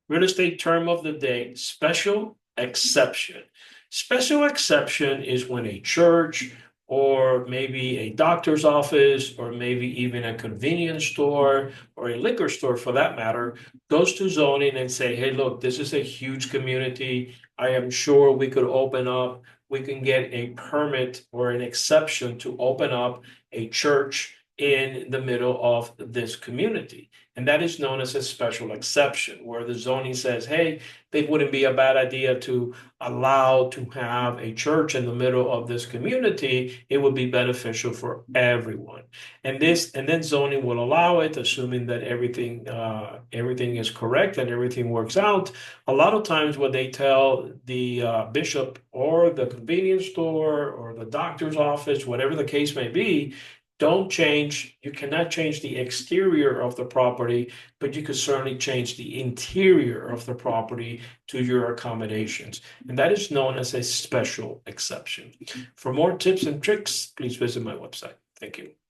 Real estate term of the day, special exception. Special exception is when a church or maybe a doctor's office or maybe even a convenience store or a liquor store for that matter goes to zoning and say, hey, look, this is a huge community. I am sure we could open up, we can get a permit or an exception to open up a church in the middle of this community. And that is known as a special exception, where the zoning says, hey, it wouldn't be a bad idea to allow to have a church in the middle of this community. It would be beneficial for everyone. And then zoning will allow it, assuming that everything is correct and everything works out. A lot of times what they tell the bishop or the convenience store or the doctor's office, whatever the case may be, you cannot change the exterior of the property, but you could certainly change the interior of the property to your accommodations. And that is known as a special exception. For more tips and tricks, please visit my website. Thank you.